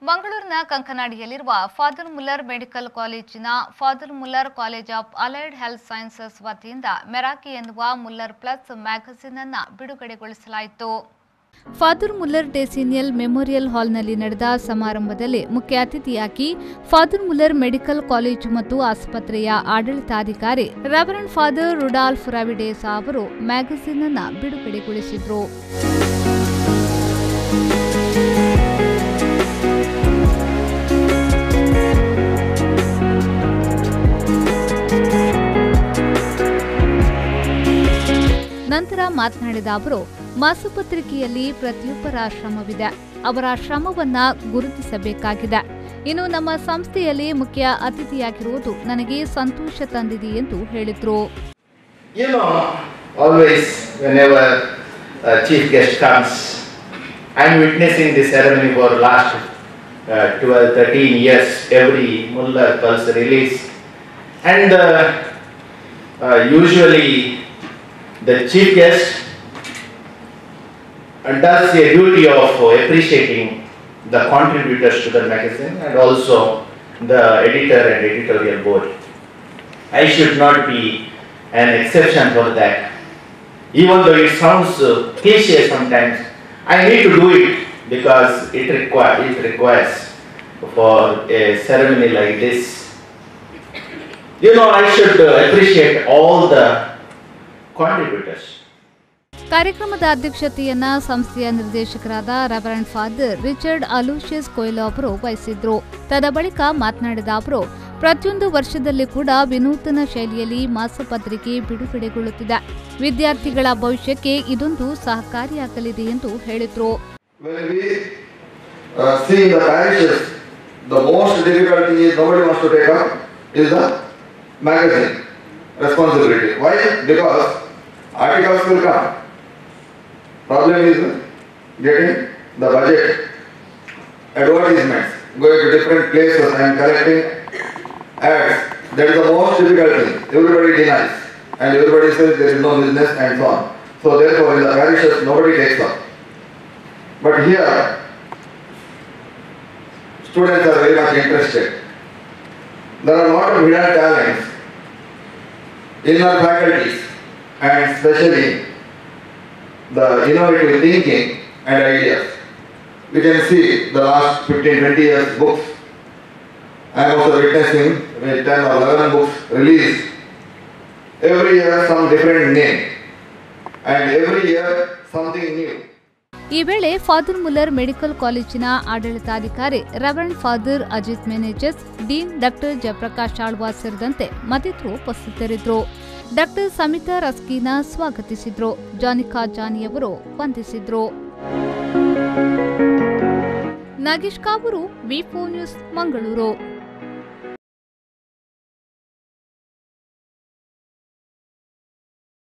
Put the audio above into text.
ಮಂಗಳೂರಿನ ಕಂಕನಾಡಿಯಲ್ಲಿರುವ father Muller medical ಕಾಲೇಜಿನ father Muller college of allied health sciences ವತಿಯಿಂದ ಮೆರಾಕಿ ಎನ್ನುವ ಮುಲ್ಲರ್ ಪ್ಲಸ್ ಮ್ಯಾಗಜಿನ್ ಅನ್ನು ಬಿಡುಗಡೆಗೊಳಿಸಲಾಯಿತು. ಫಾದರ್ ಮುಲ್ಲರ್ ಡೆಸಿನಿಯಲ್ ಮೆಮೋರಿಯಲ್ ಹಾಲ್ನಲ್ಲಿ ನಡೆದ ಸಮಾರಂಭದಲ್ಲಿ ಮುಖ್ಯ ಅತಿಥಿಯಾಗಿ ಫಾದರ್ ಮುಲ್ಲರ್ ಮೆಡಿಕಲ್ ಕಾಲೇಜು ಮತ್ತು ಆಸ್ಪತ್ರೆಯ ಆಡಳಿತಾಧಿಕಾರಿ ರೆವರೆಂಡ್ ಫಾದರ್ ರುಡಾಲ್ಫ್ ರಾವಿಡೇಸ್ ಅವರು ಮ್ಯಾಗಜಿನ್ ಅನ್ನು ಬಿಡುಗಡೆಗೊಳಿಸಿದರು. ನಂತರ ಮಾತನಾಡಿದ ಅವರು, ಮಾಸಪತ್ರಿಕೆಯಲ್ಲಿ ಪ್ರತಿಯೊಬ್ಬರ ಶ್ರಮವಿದೆ, ಅವರ ಶ್ರಮವನ್ನ ಗುರುತಿಸಬೇಕಾಗಿದೆ. ಇನ್ನು ನಮ್ಮ ಸಂಸ್ಥೆಯಲ್ಲಿ ಮುಖ್ಯ ಅತಿಥಿಯಾಗಿರುವುದು ನನಗೆ ಸಂತೋಷ ತಂದಿದೆ ಎಂದು ಹೇಳಿದರು. Always whenever a chief guest comes, I am witnessing this ceremony for last 12-13 years, every Muller Pulse release, and usually the chief guest does a duty of appreciating the contributors to the magazine and also the editor and editorial board. I should not be an exception for that. Even though it sounds cliche sometimes, I need to do it because it requires for a ceremony like this. I should appreciate all the contributors. ಕಾರ್ಯಕ್ರಮದ ಅಧ್ಯಕ್ಷತೆಯನ್ನ ಸಂಸ್ಥೆಯ ನಿರ್ದೇಶಕರಾದ reverend father Richard Aloysius ಕೊಯ್ಲೋ ಅವರು ವಹಿಸಿದ್ರು. ತದಬಳಿಕ ಮಾತನಾಡಿದ ಅವರು, ಪ್ರತಿಯೊಂದು ವರ್ಷದಲ್ಲಿ ಕೂಡ ವಿನೂತನ ಶೈಲಿಯಲ್ಲಿ ಮಾಸಪತ್ರಿಕೆ ಬಿಡುಗಡೆಗೊಳ್ಳುತ್ತಿದೆ. ವಿದ್ಯಾರ್ಥಿಗಳ ಭವಿಷ್ಯಕ್ಕೆ ಇದೊಂದು ಸಹಕಾರಿಯಾಗಲಿದೆ ಎಂದು ಹೇಳಿದರು. Articles will come. Problem is getting the budget, advertisements, going to different places and collecting ads. That is the most difficult thing. Everybody denies and everybody says there is no business and so on. So therefore in the parishes nobody takes up. But here students are very much interested. There are a lot of hidden talents in our faculties, and especially the innovative thinking and ideas. We can see the last 15-20 years books. I am also witnessing 10 or 11 books released. Every year some different name and every year something new. ಈ ವೇಳೆ father Muller medical ಕಾಲೇಜಿನ ಆಡಳಿತಾಧಿಕಾರಿ reverend father Ajit Menezes, dean doctor Jayaprakash Alva ಸೇರಿದಂತೆ ಮತ್ತಿತರರು ಉಪಸ್ಥಿತರಿದ್ದರು. Doctor Samita Rasquinha ಸ್ವಾಗತಿಸಿದ್ರು. ಜಾನಿಕಾ ಜಾನಿಯವರು ವಂದಿಸಿದ್ರು. ನಾಗೇಶ್ ಕಾವೂರು, ವಿ4 ನ್ಯೂಸ್, ಮಂಗಳೂರು.